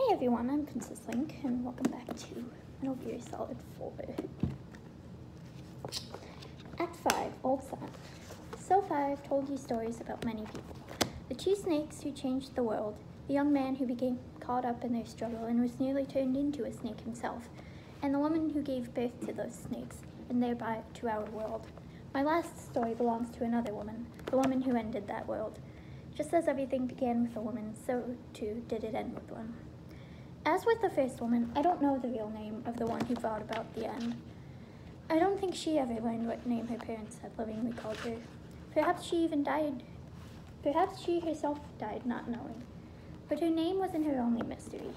Hey everyone, I'm Princess Link, and welcome back to Metal Gear Solid 4. Act 5, Old Sun. So far, I've told you stories about many people. The two snakes who changed the world, the young man who became caught up in their struggle and was nearly turned into a snake himself, and the woman who gave birth to those snakes, and thereby to our world. My last story belongs to another woman, the woman who ended that world. Just as everything began with a woman, so too did it end with one. As with the first woman, I don't know the real name of the one who brought about the end. I don't think she ever learned what name her parents had lovingly called her. Perhaps she even died. Perhaps she herself died not knowing. But her name wasn't her only mystery.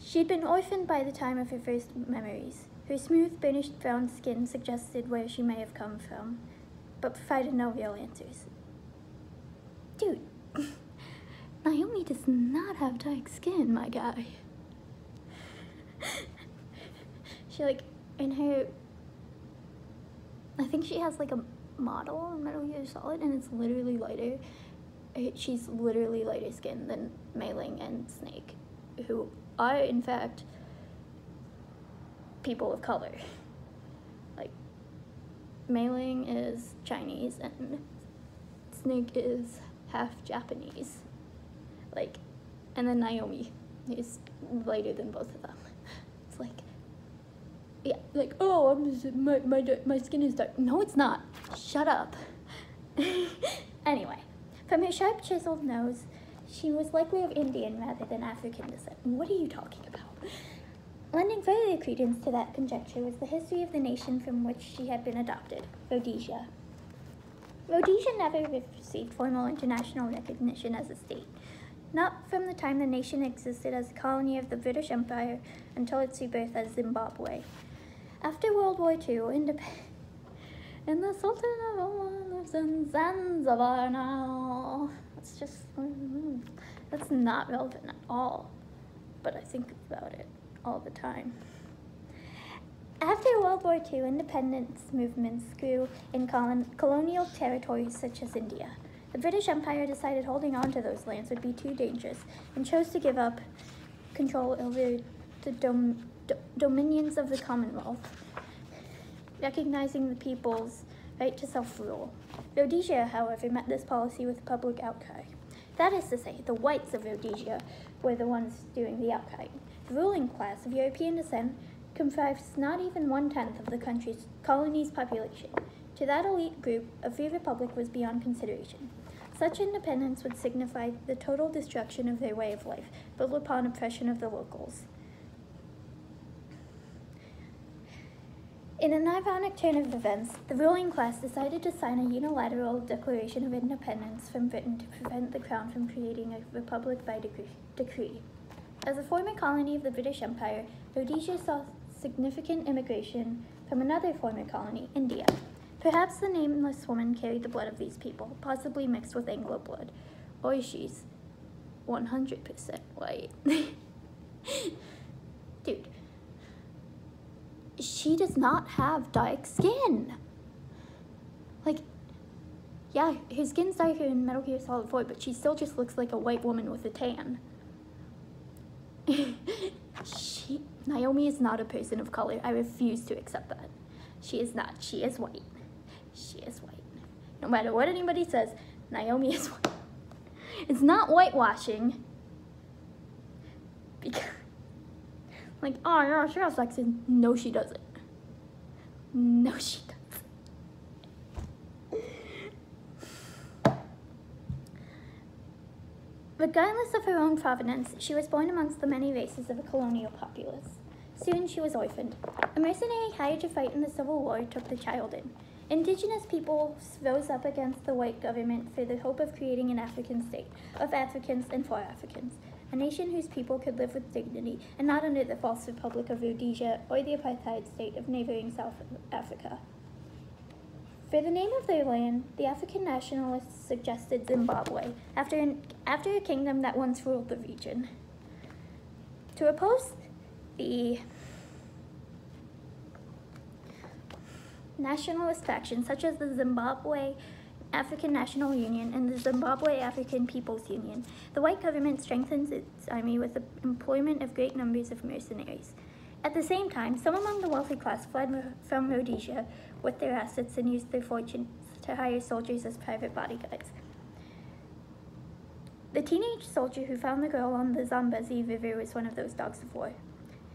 She'd been orphaned by the time of her first memories. Her smooth, burnished brown skin suggested where she may have come from, but provided no real answers. Dude, Naomi does not have dark skin, my guy. She in her, I think she has a model in Metal Gear Solid, and it's literally lighter. She's literally lighter skin than Mei Ling and Snake, who are, in fact, people of color. Mei Ling is Chinese, and Snake is half Japanese. And then Naomi is lighter than both of them. It's oh, my skin is dark. No, it's not. Shut up. Anyway, from her sharp chiseled nose, she was likely of Indian rather than African descent. What are you talking about? Lending further credence to that conjecture was the history of the nation from which she had been adopted, Rhodesia. Rhodesia never received formal international recognition as a state, not from the time the nation existed as a colony of the British Empire until its rebirth as Zimbabwe. After World War II, and the Sultan of Oman lives in Zanzibar now. That's not relevant at all, but I think about it all the time. After World War II, independence movements grew in colonial territories such as India. The British Empire decided holding on to those lands would be too dangerous and chose to give up control over the dominions of the Commonwealth, recognizing the people's right to self-rule. Rhodesia, however, met this policy with public outcry. That is to say, the whites of Rhodesia were the ones doing the outcry. The ruling class of European descent comprised not even 1/10 of the country's colony's population. To that elite group, a free republic was beyond consideration. Such independence would signify the total destruction of their way of life, built upon oppression of the locals. In an ironic turn of events, the ruling class decided to sign a unilateral declaration of independence from Britain to prevent the crown from creating a republic by decree. As a former colony of the British Empire, Rhodesia saw significant immigration from another former colony, India. Perhaps the nameless woman carried the blood of these people, possibly mixed with Anglo blood, or she's 100% white. Dude, she does not have dark skin. Yeah, her skin's darker in Metal Gear Solid 4, but she still just looks like a white woman with a tan. Naomi is not a person of color. I refuse to accept that. She is not. She is white. She is white. No matter what anybody says, Naomi is white. It's not whitewashing. Because, oh yeah, she has accent. No, she doesn't. No, she doesn't. Regardless of her own provenance, she was born amongst the many races of a colonial populace. Soon she was orphaned. A mercenary hired to fight in the Civil War took the child in. Indigenous peoples rose up against the white government for the hope of creating an African state, of Africans and for Africans, a nation whose people could live with dignity and not under the false Republic of Rhodesia or the apartheid state of neighboring South Africa. For the name of their land, the African nationalists suggested Zimbabwe, after a kingdom that once ruled the region. To oppose the nationalist factions, such as the Zimbabwe African National Union and the Zimbabwe African People's Union, the white government strengthens its army with the employment of great numbers of mercenaries. At the same time, some among the wealthy class fled from Rhodesia with their assets and used their fortunes to hire soldiers as private bodyguards. The teenage soldier who found the girl on the Zambezi River was one of those dogs of war.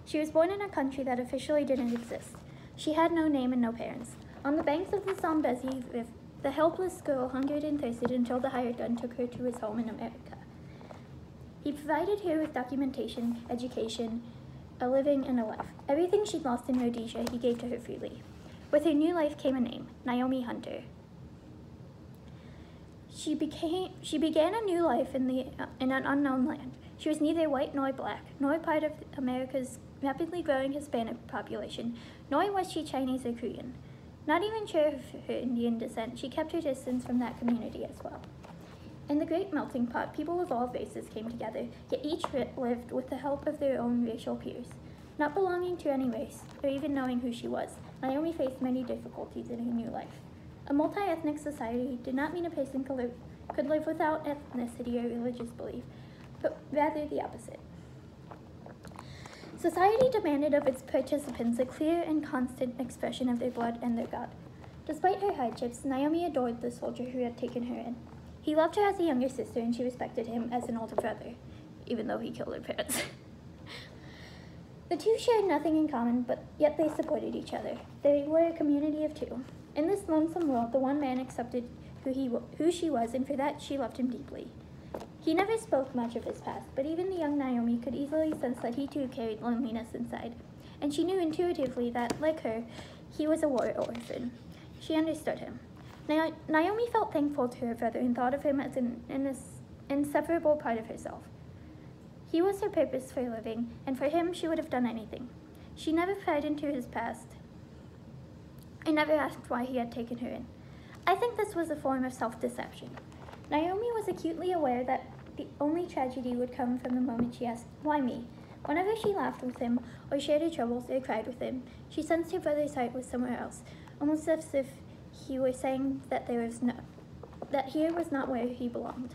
She was born in a country that officially didn't exist. She had no name and no parents. On the banks of the Zambezi River, the helpless girl hungered and thirsted until the hired gun took her to his home in America. He provided her with documentation, education, a living, and a life. Everything she'd lost in Rhodesia, he gave to her freely. With her new life came a name, Naomi Hunter. She began a new life in an unknown land. She was neither white nor black, nor part of America's rapidly growing Hispanic population, nor was she Chinese or Korean. Not even sure of her Indian descent, she kept her distance from that community as well. In the great melting pot, people of all races came together, yet each lived with the help of their own racial peers. Not belonging to any race, or even knowing who she was, Naomi faced many difficulties in her new life. A multi-ethnic society did not mean a person could live without ethnicity or religious belief, but rather the opposite. Society demanded of its participants a clear and constant expression of their blood and their God. Despite her hardships, Naomi adored the soldier who had taken her in. He loved her as a younger sister, and she respected him as an older brother, even though he killed her parents. The two shared nothing in common, but yet they supported each other. They were a community of two. In this lonesome world, the one man accepted who she was, and for that she loved him deeply. He never spoke much of his past, but even the young Naomi could easily sense that he too carried loneliness inside, and she knew intuitively that, like her, he was a war orphan. She understood him. Naomi felt thankful to her brother and thought of him as an inseparable part of herself. He was her purpose for living, and for him she would have done anything. She never pried into his past and never asked why he had taken her in. I think this was a form of self-deception. Naomi was acutely aware that the only tragedy would come from the moment she asked, "Why me?" Whenever she laughed with him or shared her troubles or cried with him, she sensed her brother's heart was somewhere else, almost as if he were saying that here was not where he belonged.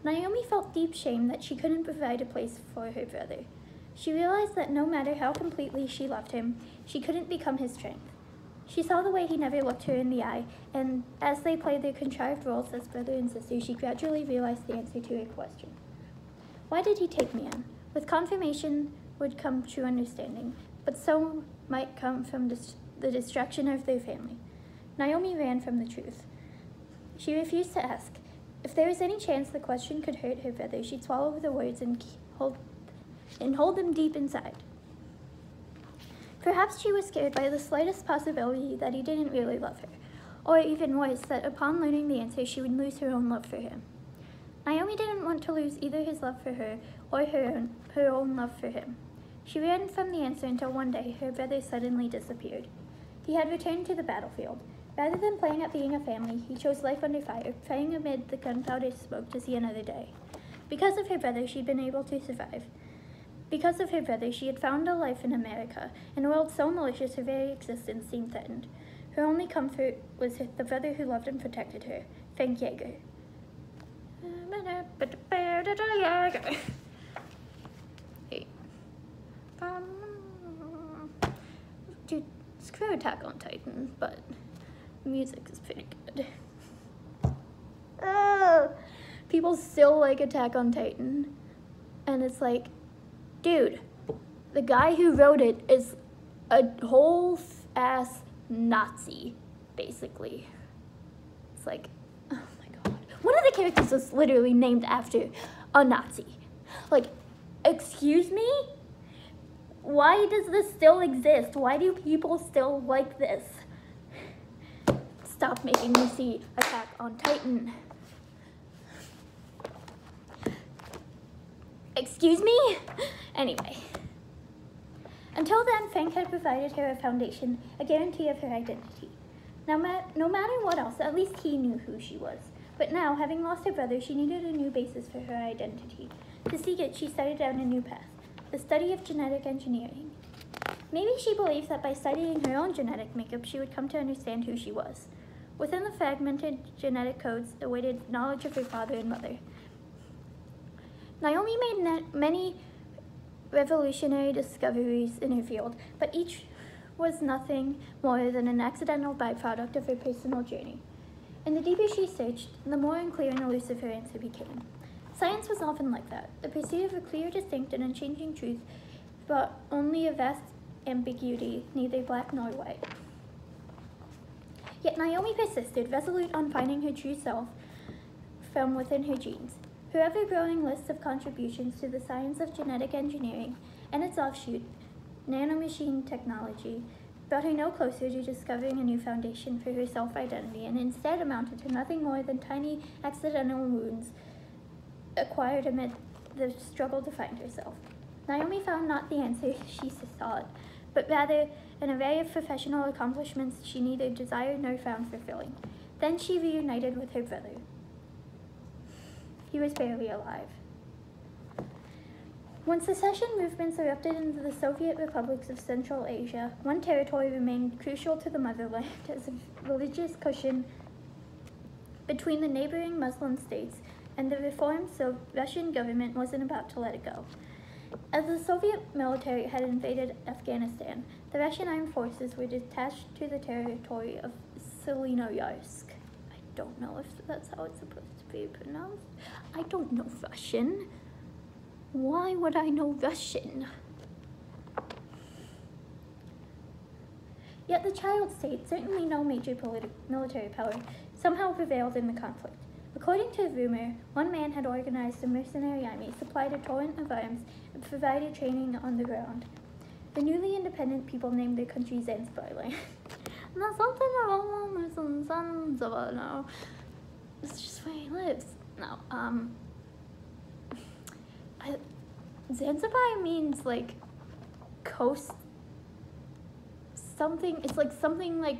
Naomi felt deep shame that she couldn't provide a place for her brother. She realized that no matter how completely she loved him, she couldn't become his strength. She saw the way he never looked her in the eye, and as they played their contrived roles as brother and sister, she gradually realized the answer to her question. Why did he take me in? With confirmation would come true understanding, but so might come from the destruction of their family. Naomi ran from the truth. She refused to ask. If there was any chance the question could hurt her brother, she'd swallow the words and hold them deep inside. Perhaps she was scared by the slightest possibility that he didn't really love her, or even worse, that upon learning the answer, she would lose her own love for him. Naomi didn't want to lose either his love for her or her own love for him. She ran from the answer until one day her brother suddenly disappeared. He had returned to the battlefield. Rather than playing at being a family, he chose life under fire, praying amid the gunpowder smoke to see another day. Because of her brother, she'd been able to survive. Because of her brother, she had found a life in America, in a world so malicious her very existence seemed threatened. Her only comfort was the brother who loved and protected her, Frank Yeager. Hey. Dude, screw Attack on Titan, but the music is pretty good. People still like Attack on Titan, and it's like, dude, the guy who wrote it is a whole ass Nazi, basically. It's like, oh my god. One of the characters was literally named after a Nazi. Like, excuse me? Why does this still exist? Why do people still like this? Stop making me see Attack on Titan. Excuse me? Anyway. Until then, Frank had provided her a foundation, a guarantee of her identity. Now, no matter what else, at least he knew who she was. But now, having lost her brother, she needed a new basis for her identity. To seek it, she started down a new path, the study of genetic engineering. Maybe she believed that by studying her own genetic makeup, she would come to understand who she was. Within the fragmented genetic codes awaited knowledge of her father and mother. Naomi made many revolutionary discoveries in her field, but each was nothing more than an accidental byproduct of her personal journey. And the deeper she searched, the more unclear and elusive her answer became. Science was often like that, the pursuit of a clear, distinct, and unchanging truth, but only a vast ambiguity, neither black nor white. Yet Naomi persisted, resolute on finding her true self from within her genes. Her ever-growing list of contributions to the science of genetic engineering and its offshoot, nanomachine technology, brought her no closer to discovering a new foundation for her self-identity, and instead amounted to nothing more than tiny accidental wounds acquired amid the struggle to find herself. Naomi found not the answer she sought, but rather an array of professional accomplishments she neither desired nor found fulfilling. Then she reunited with her brother. He was barely alive. When secession movements erupted into the Soviet republics of Central Asia, one territory remained crucial to the motherland as a religious cushion between the neighboring Muslim states, and the reformed Russian government wasn't about to let it go. As the Soviet military had invaded Afghanistan, the Russian armed forces were detached to the territory of Selinoyarsk. I don't know if that's how it's supposed to be pronounced. I don't know Russian. Why would I know Russian? Yet the child state, certainly no major military power, somehow prevailed in the conflict. According to rumor, one man had organized a mercenary army, supplied a torrent of arms, and provided training on the ground. The newly independent people named their country Zanzibar land. And that's something about Zanzibar now. It's just where he lives. No, Zanzibar means like coast something. It's like something like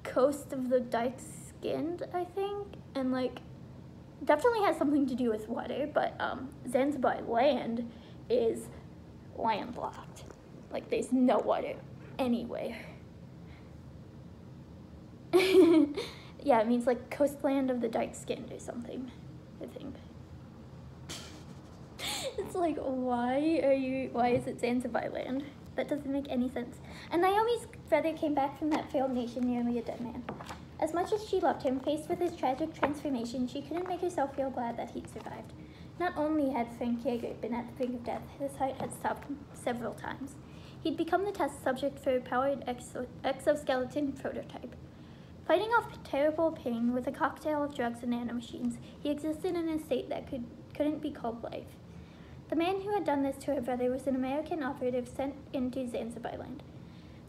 coast of the dark-skinned, I think, and like definitely has something to do with water. But Zanzibar land is landlocked. Like there's no water anywhere. Yeah, it means like coastland of the dark-skinned or something, I think. It's like, why is it Zanzibar land? That doesn't make any sense. And Naomi's brother came back from that failed nation nearly a dead man. As much as she loved him, faced with his tragic transformation, she couldn't make herself feel glad that he'd survived. Not only had Frank Jaeger been at the brink of death, his heart had stopped several times. He'd become the test subject for a powered exoskeleton prototype. Fighting off terrible pain with a cocktail of drugs and nanomachines, he existed in a state that couldn't be called life. The man who had done this to her brother was an American operative sent into Zanzibar land.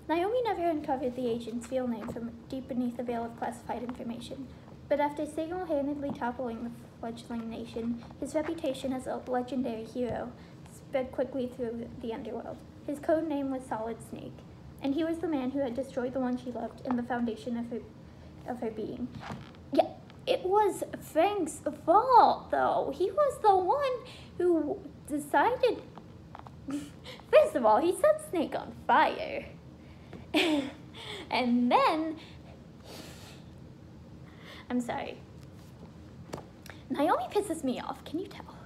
Naomi never uncovered the agent's real name from deep beneath a veil of classified information, but after single-handedly toppling the fledgling nation, his reputation as a legendary hero spread quickly through the underworld. His code name was Solid Snake, and he was the man who had destroyed the one she loved and the foundation of her being. Yeah, it was Frank's fault, though. He was the one who decided. First of all, he set Snake on fire. And then, I'm sorry. Naomi pisses me off, can you tell?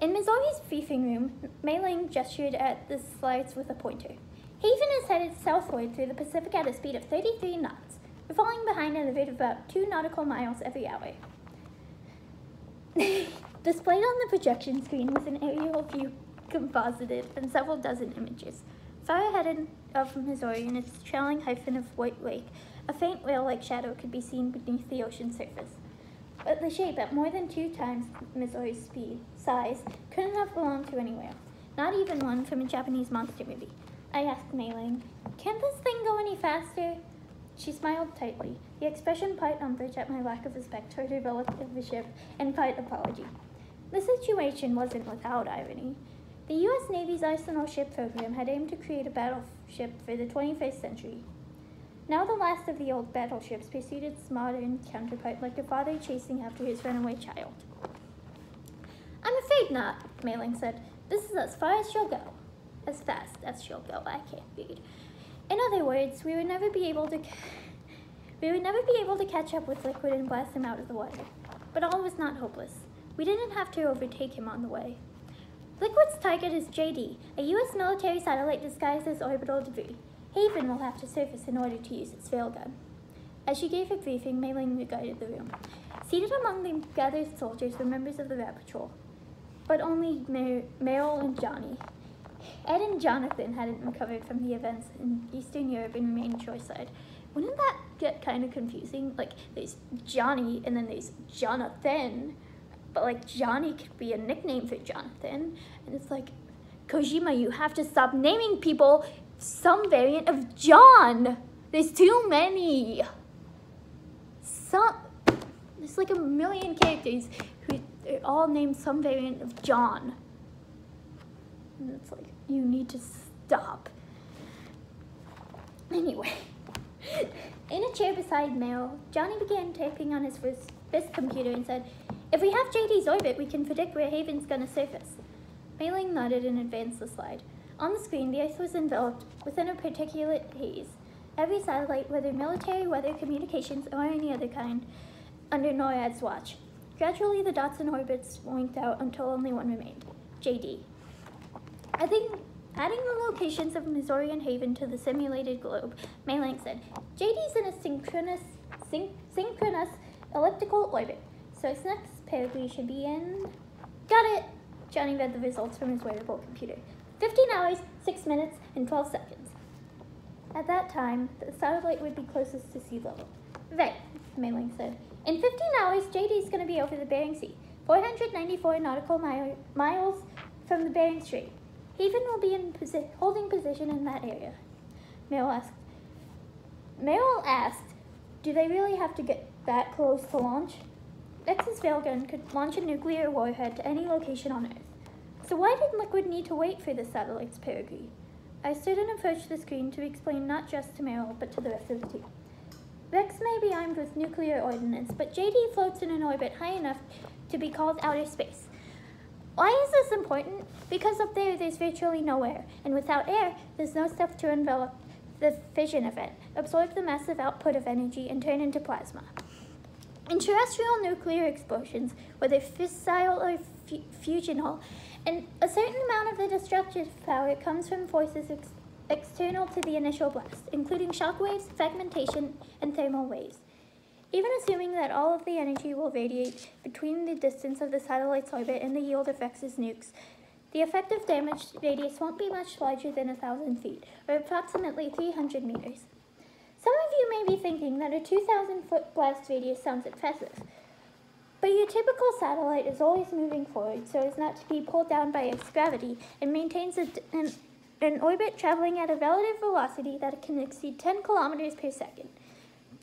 In Missouri's briefing room, Mei Ling gestured at the slides with a pointer. Haven is headed southward through the Pacific at a speed of 33 knots. We're falling behind at a rate of about 2 nautical miles every hour. Displayed on the projection screen was an aerial view composited and several dozen images. Far ahead of Missouri in its trailing hyphen of white lake, a faint whale-like shadow could be seen beneath the ocean surface. But the shape, at more than 2 times Missouri's size, couldn't have belonged to any whale, not even one from a Japanese monster movie. I asked Mei Ling, "Can't this thing go any faster?" She smiled tightly, the expression part umbrage at my lack of respect toward her relative of the ship and part apology. The situation wasn't without irony. The U.S. Navy's Arsenal ship program had aimed to create a battleship for the 21st century. Now the last of the old battleships pursued its modern counterpart like a father chasing after his runaway child. "I'm afraid not," Mei Ling said. "This is as far as she'll go. As fast as she'll go." I can't read. In other words, we would never be able to We would never be able to catch up with Liquid and blast him out of the water. But all was not hopeless. We didn't have to overtake him on the way. Liquid's target is JD, a U.S. military satellite disguised as orbital debris. Haven will have to surface in order to use its railgun. As she gave a briefing, Mei Ling regarded the room. Seated among the gathered soldiers were members of the Rat Patrol, but only Meryl and Johnny. Ed and Jonathan hadn't recovered from the events in Eastern Europe and remained shoreside. Wouldn't that get kind of confusing? Like, there's Johnny and then there's Jonathan. But, like, Johnny could be a nickname for Jonathan. And it's like, Kojima, you have to stop naming people some variant of John. There's too many. There's like a million characters who are all named some variant of John. And it's like, you need to stop. Anyway, in a chair beside Meryl, Johnny began typing on his wrist computer and said, "If we have JD's orbit, we can predict where Haven's gonna surface." Mei Ling nodded and advanced the slide. On the screen, the Earth was enveloped within a particulate haze. Every satellite, whether military, weather, communications, or any other kind, under NORAD's watch. Gradually, the dots and orbits blinked out until only one remained, JD. Adding the locations of Missouri and Haven to the simulated globe, Mei Ling said, JD's in a synchronous elliptical orbit, so its next perigee should be in... Got it! Johnny read the results from his wearable computer. 15 hours, 6 minutes, and 12 seconds. At that time, the satellite would be closest to sea level. Right, Mei Ling said. In 15 hours, JD's going to be over the Bering Sea, 494 nautical miles from the Bering Strait. Haven will be in holding position in that area. Meryl asked, do they really have to get that close to launch? X's railgun could launch a nuclear warhead to any location on Earth. So why did Liquid need to wait for the satellite's perigee? I stood and approached the screen to explain not just to Meryl, but to the rest of the team. Rex may be armed with nuclear ordnance, but JD floats in an orbit high enough to be called outer space. Why is this important? Because up there's virtually no air, and without air, there's no stuff to envelop the fission event, absorb the massive output of energy, and turn into plasma. In terrestrial nuclear explosions, whether fissile or fusional, and a certain amount of the destructive power comes from forces external to the initial blast, including shock waves, fragmentation, and thermal waves. Even assuming that all of the energy will radiate between the distance of the satellite's orbit and the yield of Rex's nukes, the effective damage radius won't be much larger than 1,000 feet, or approximately 300 meters. Some of you may be thinking that a 2,000-foot blast radius sounds impressive, but your typical satellite is always moving forward so as not to be pulled down by Earth's gravity and maintains an orbit traveling at a relative velocity that can exceed 10 kilometers per second.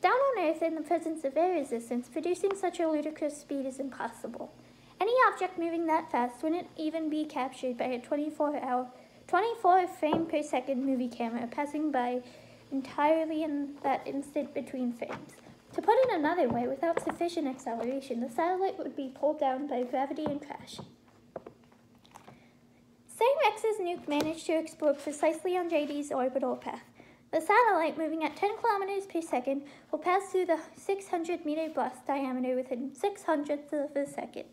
Down on Earth, in the presence of air resistance, producing such a ludicrous speed is impossible. Any object moving that fast wouldn't even be captured by a 24 frame per second movie camera passing by entirely in that instant between frames. To put it another way, without sufficient acceleration, the satellite would be pulled down by gravity and crash. Say Rex's nuke managed to explode precisely on JD's orbital path. The satellite, moving at 10 kilometers per second, will pass through the 600-meter blast diameter within 600ths of a second.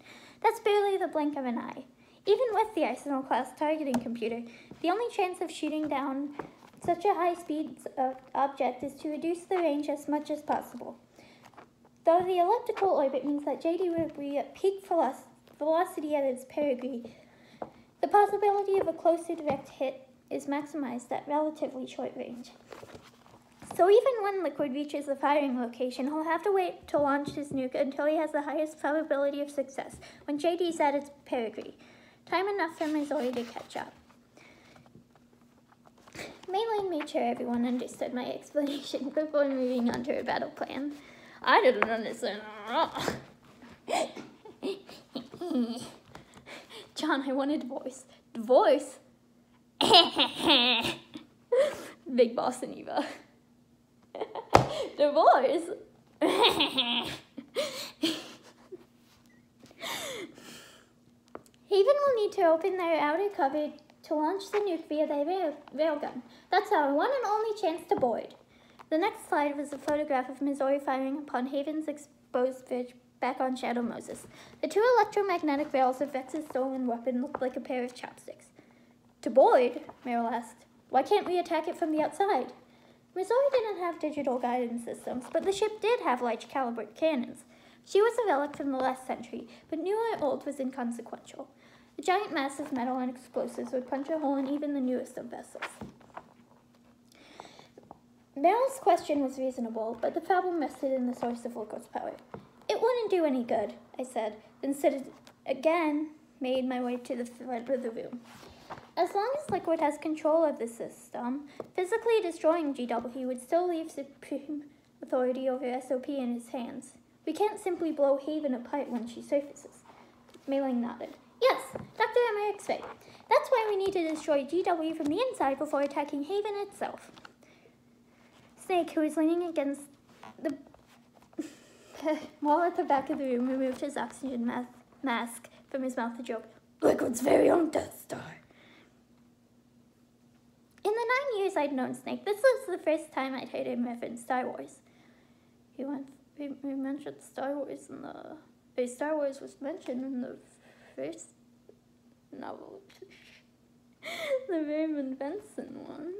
That's barely the blink of an eye. Even with the Arsenal-class targeting computer, the only chance of shooting down such a high-speed object is to reduce the range as much as possible. Though the elliptical orbit means that JD will be at peak velocity at its perigee, the possibility of a closer direct hit is maximized at relatively short range. So even when Liquid reaches the firing location, he'll have to wait to launch his nuke until he has the highest probability of success, when JD's at its perigee. Time enough for Missouri to catch up. Mei Ling made sure everyone understood my explanation before moving on to her battle plan. I didn't understand. John, I want a divorce. Divorce? Big Boss and Eva. Divorce? Haven will need to open their outer cover to launch the nuke via their railgun. That's our one and only chance to board. The next slide was a photograph of Missouri firing upon Haven's exposed bridge back on Shadow Moses. The two electromagnetic barrels of Vex's stolen weapon looked like a pair of chopsticks. To Boyd, Meryl asked, why can't we attack it from the outside? Missouri didn't have digital guidance systems, but the ship did have large caliber cannons. She was a relic from the last century, but new or old was inconsequential. The giant mass of metal and explosives would punch a hole in even the newest of vessels. Meryl's question was reasonable, but the problem rested in the source of Liquid's power. It wouldn't do any good, I said, then again made my way to the front of the room. As long as Liquid has control of the system, physically destroying GW would still leave supreme authority over SOP in his hands. We can't simply blow Haven apart when she surfaces. Mei Ling nodded. Yes, Dr. Emmerich's right. That's why we need to destroy GW from the inside before attacking Haven itself. Snake, who was leaning against the wall at the back of the room, removed his oxygen mask from his mouth to joke. Liquid's very own Death Star. In the 9 years I'd known Snake, this was the first time I'd heard him reference Star Wars. He mentioned Star Wars in the... Star Wars was mentioned in the first novel. The Raymond Benson one.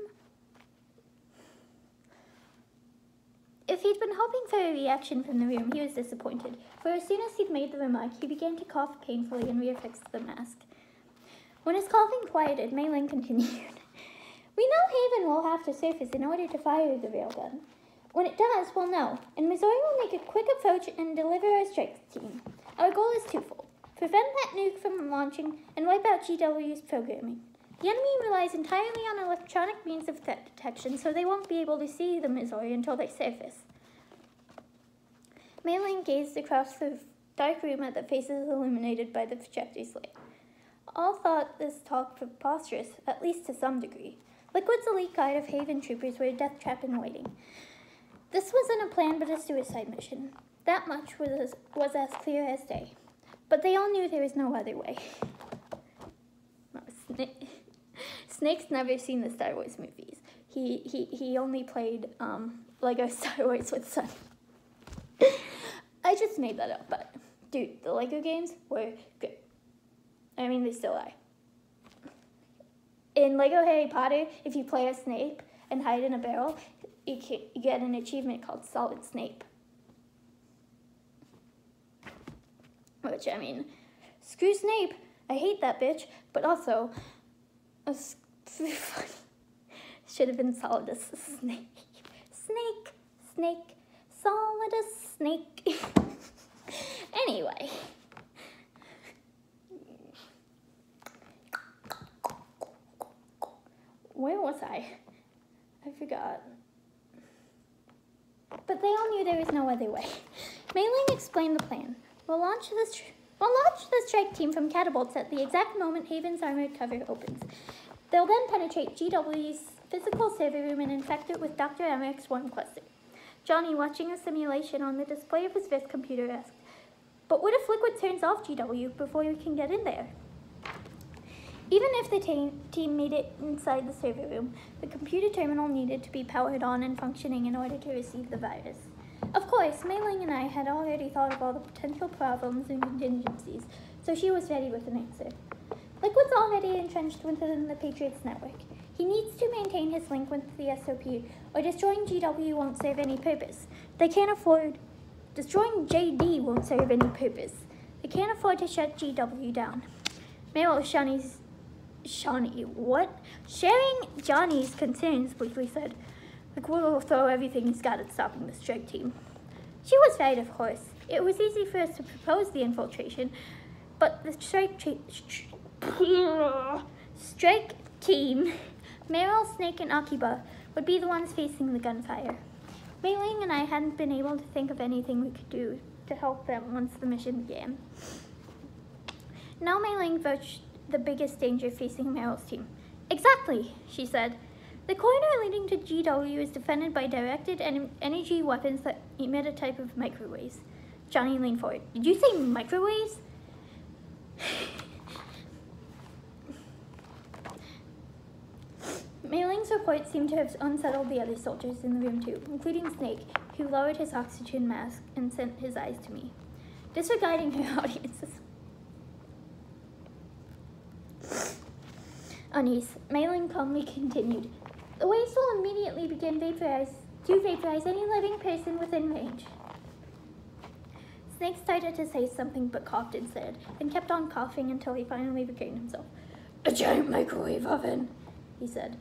If he'd been hoping for a reaction from the room, he was disappointed, for as soon as he'd made the remark, he began to cough painfully and reaffixed the mask. When his coughing quieted, Mei Ling continued. We know Haven will have to surface in order to fire the railgun. When it does, we'll know, and Missouri will make a quick approach and deliver our strike team. Our goal is twofold. Prevent that nuke from launching and wipe out GW's programming. The enemy relies entirely on electronic means of threat detection, so they won't be able to see the Missouri until they surface. Mei Ling gazed across the dark room at the faces illuminated by the projector's light. All thought this talk preposterous, at least to some degree. Liquid's elite guard of Haven troopers were a death trap in waiting. This wasn't a plan but a suicide mission. That much was as clear as day. But they all knew there was no other way. Snake's never seen the Star Wars movies. He only played Lego Star Wars with Son. I just made that up, but dude, the Lego games were good. I mean, they still are. In Lego Harry Potter, if you play as Snape and hide in a barrel, you get an achievement called Solid Snape. Which, I mean, screw Snape. I hate that bitch, but also, should have been Solid as Snake. Snake, Solid as Snake. Anyway. Where was I? I forgot. But they all knew there was no other way. Mei Ling explained the plan. We'll launch the strike team from catapults at the exact moment Haven's armored cover opens. They'll then penetrate GW's physical server room and infect it with Dr. Emmerich's swarm cluster. Johnny, watching a simulation on the display of his fifth computer, asked, but what if Liquid turns off GW before we can get in there? Even if the team made it inside the server room, the computer terminal needed to be powered on and functioning in order to receive the virus. Of course, Mei Ling and I had already thought of all the potential problems and contingencies, so she was ready with an answer. Liquid's already entrenched within the Patriots network. He needs to maintain his link with the SOP, or destroying GW won't serve any purpose. Destroying JD won't serve any purpose. They can't afford to shut GW down. Meryl Sharing Johnny's concerns, Bleakley said. Liquid will throw everything he's got at stopping the strike team. She was right, of course. It was easy for us to propose the infiltration, but the strike team, Meryl, Snake, and Akiba, would be the ones facing the gunfire. Mei Ling and I hadn't been able to think of anything we could do to help them once the mission began. Now Mei Ling broached the biggest danger facing Meryl's team. Exactly, she said. The corridor leading to GW is defended by directed energy weapons that emit a type of microwaves. Johnny leaned forward. Did you say microwaves? Mei Ling's report seemed to have unsettled the other soldiers in the room too, including Snake, who lowered his oxygen mask and sent his eyes to me. Disregarding her audience's unease, Mei Ling calmly continued. The waves will immediately begin to vaporize any living person within range. Snake started to say something but coughed instead, and kept on coughing until he finally regained himself. A giant microwave oven, he said.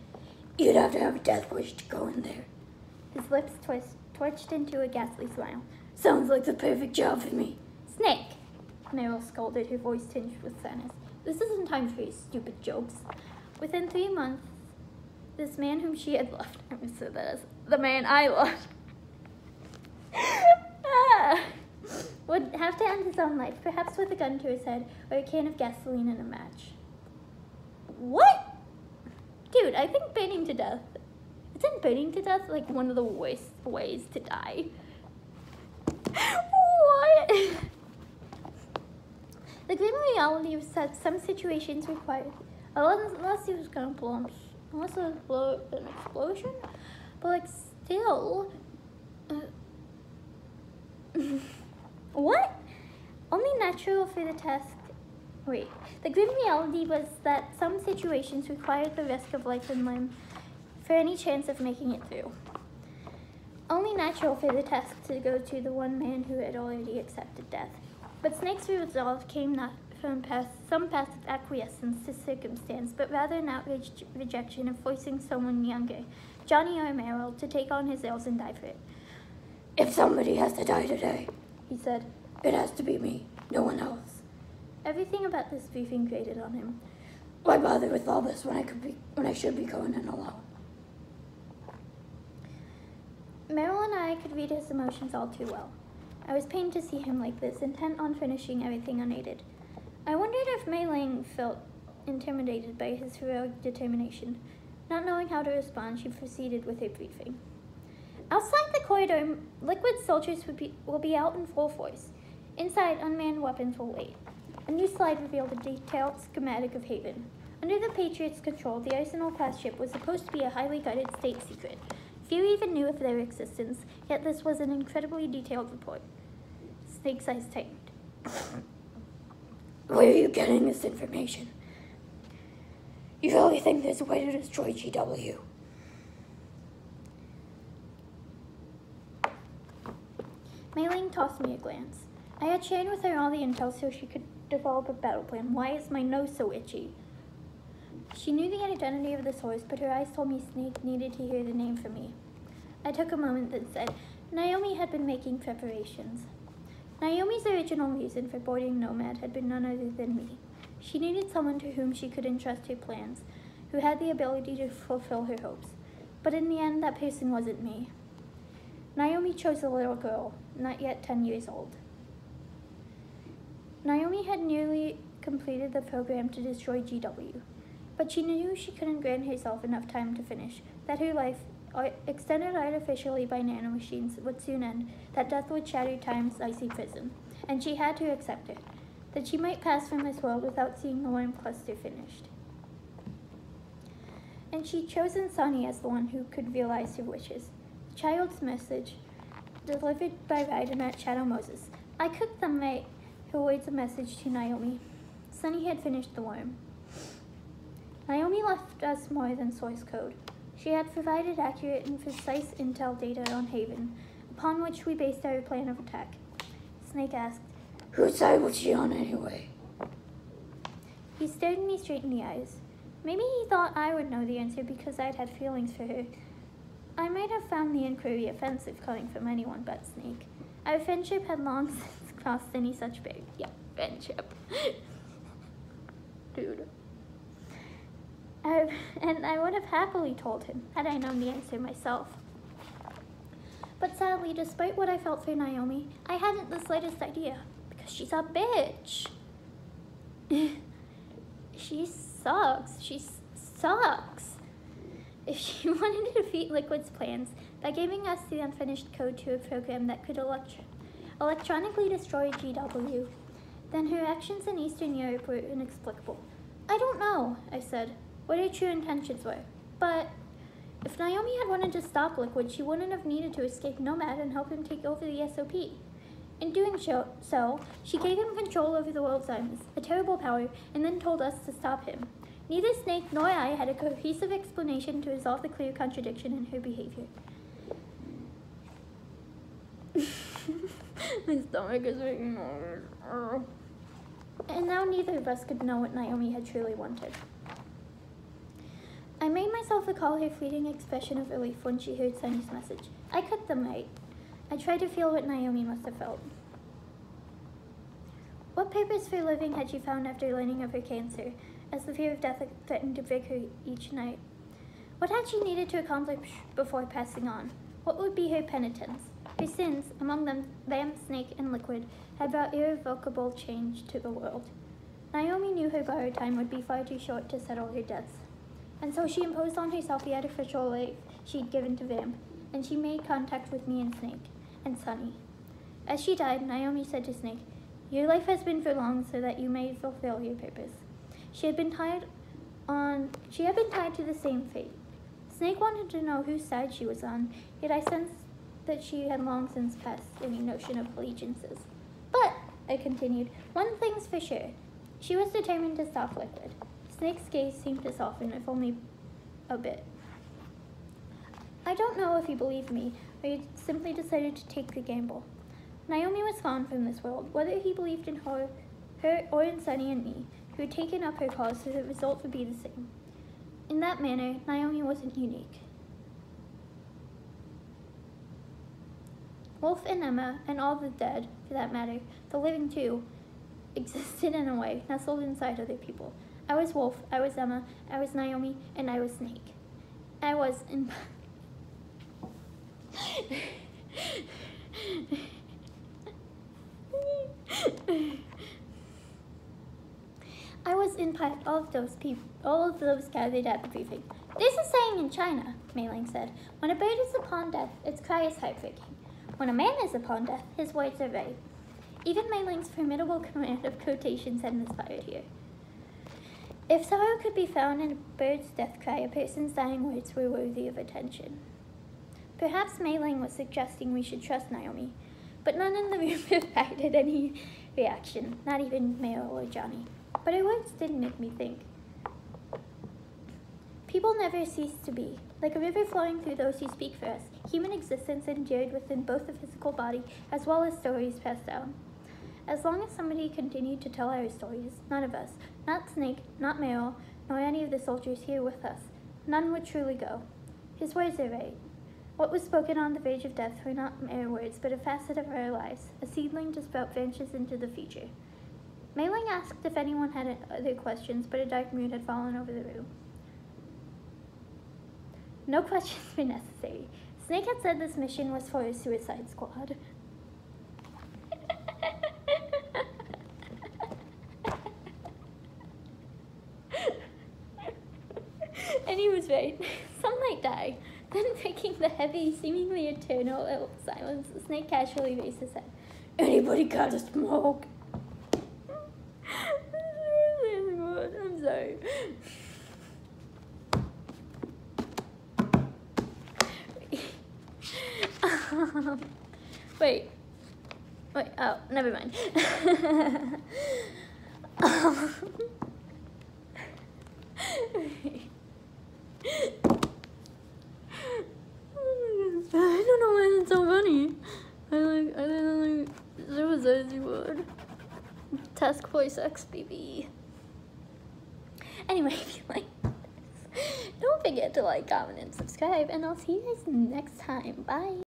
You'd have to have a death wish to go in there. His lips twitched into a ghastly smile. Sounds like the perfect job for me. Snake, Meryl scolded, her voice tinged with sadness. This isn't time for your stupid jokes. Within 3 months, this man whom she had loved, I would say that as the man I loved, would have to end his own life, perhaps with a gun to his head or a can of gasoline and a match. What? Dude, I think burning to death. Isn't burning to death like one of the worst ways to die? What? The grim reality was that some situations required, unless he was gonna blow, unless it was an explosion, but like still, what? Only natural for the task. Wait, the grim reality was that some situations required the risk of life and limb for any chance of making it through. Only natural for the task to go to the one man who had already accepted death. But Snake's resolve came not from some passive acquiescence to circumstance, but rather an outraged rejection of forcing someone younger, Johnny or Meryl, to take on his ills and die for it. If somebody has to die today, he said, it has to be me, no one else. Everything about this briefing grated on him. Why bother with all this when I should be going in alone? Meryl and I could read his emotions all too well. I was pained to see him like this, intent on finishing everything unaided. I wondered if Mei Ling felt intimidated by his heroic determination. Not knowing how to respond, she proceeded with her briefing. Outside the corridor, liquid soldiers will be out in full force. Inside, unmanned weapons will wait. A new slide revealed a detailed schematic of Haven. Under the Patriots' control, the Arsenal-class ship was supposed to be a highly guarded state secret. Few even knew of their existence, yet this was an incredibly detailed report. Snake's eyes tightened. Where are you getting this information? You really think there's a way to destroy GW? Mei Ling tossed me a glance. I had shared with her all the intel so she could develop a battle plan. Why is my nose so itchy? She knew the identity of the source, but her eyes told me Snake needed to hear the name from me. I took a moment, then said, Naomi had been making preparations. Naomi's original reason for boarding Nomad had been none other than me. She needed someone to whom she could entrust her plans, who had the ability to fulfill her hopes. But in the end, that person wasn't me. Naomi chose a little girl, not yet 10 years old. Naomi had nearly completed the program to destroy GW, but she knew she couldn't grant herself enough time to finish, that her life, extended artificially by nanomachines, would soon end, that death would shatter time's icy prison, and she had to accept it, that she might pass from this world without seeing the worm cluster finished. And she'd chosen Sunny as the one who could realize her wishes. The child's message, delivered by Raiden at Shadow Moses. I cooked the mate who awaits a message to Naomi. Sunny had finished the worm. Naomi left us more than source code. She had provided accurate and precise intel data on Haven, upon which we based our plan of attack. Snake asked, whose side was she on anyway? He stared me straight in the eyes. Maybe he thought I would know the answer because I'd had feelings for her. I might have found the inquiry offensive coming from anyone but Snake. Our friendship had long since crossed any such barrier. Yeah, friendship. Dude. And I would have happily told him, had I known the answer myself. But sadly, despite what I felt for Naomi, I hadn't the slightest idea, because she's a bitch. She sucks. She sucks. If she wanted to defeat Liquid's plans by giving us the unfinished code to a program that could electronically destroy GW, then her actions in Eastern Europe were inexplicable. I don't know, I said, what her true intentions were, but If Naomi had wanted to stop Liquid, she wouldn't have needed to escape Nomad and help him take over the SOP. In doing so, she gave him control over the world's armies, a terrible power, and then told us to stop him. Neither Snake nor I had a cohesive explanation to resolve the clear contradiction in her behavior. My stomach is making noise. And now neither of us could know what Naomi had truly wanted. I made myself recall her fleeting expression of relief when she heard Sunny's message. I cut them right. I tried to feel what Naomi must have felt. What purpose for living had she found after learning of her cancer, as the fear of death threatened to break her each night? What had she needed to accomplish before passing on? What would be her penitence? Her sins, among them Vamp, Snake, and Liquid, had brought irrevocable change to the world. Naomi knew her borrowed time would be far too short to settle her debts, and so she imposed on herself the artificial life she'd given to Vamp, and she made contact with me and Snake, and Sunny. As she died, Naomi said to Snake, "Your life has been for long so that you may fulfill your purpose." She had been tied to the same fate. Snake wanted to know whose side she was on, yet I sensed that she had long since passed any notion of allegiances. "But," I continued, "one thing's for sure. She was determined to stop Liquid." Snake's gaze seemed to soften, if only a bit. I don't know if he believed me, or he simply decided to take the gamble. Naomi was gone from this world. Whether he believed in her or in Sunny and me, who had taken up her cause, the result would be the same. In that manner, Naomi wasn't unique. Wolf and Emma, and all the dead, for that matter, the living too, existed in a way, nestled inside other people. I was Wolf, I was Emma, I was Naomi, and I was Snake. I was in... I was in part all of those gathered at the briefing. "There's a saying in China," Mei Ling said. "When a bird is upon death, its cry is heartbreaking. When a man is upon death, his words are right." Even Mei Ling's formidable command of quotations had inspired here. If sorrow could be found in a bird's death cry, a person's dying words were worthy of attention. Perhaps Mei Ling was suggesting we should trust Naomi, but none in the room provided any reaction, not even Meryl or Johnny. But her words did make me think. People never cease to be. Like a river flowing through those who speak for us, human existence endured within both the physical body as well as stories passed down. As long as somebody continued to tell our stories, none of us, not Snake, not Meryl, nor any of the soldiers here with us, none would truly go. His words are right. What was spoken on the verge of death were not mere words, but a facet of our lives, a seedling to sprout branches into the future. Mei Ling asked if anyone had other questions, but a dark mood had fallen over the room. No questions were necessary. Snake had said this mission was for a suicide squad. And he was right. Some might die. Then, breaking the heavy, seemingly eternal silence, the Snake casually raised his head. "Anybody got a smoke?" I'm sorry. Wait, oh, never mind. I don't know why that's so funny. I didn't like suicide word. Task Force X, baby. Anyway, if you like this, don't forget to like, comment, and subscribe, and I'll see you guys next time. Bye.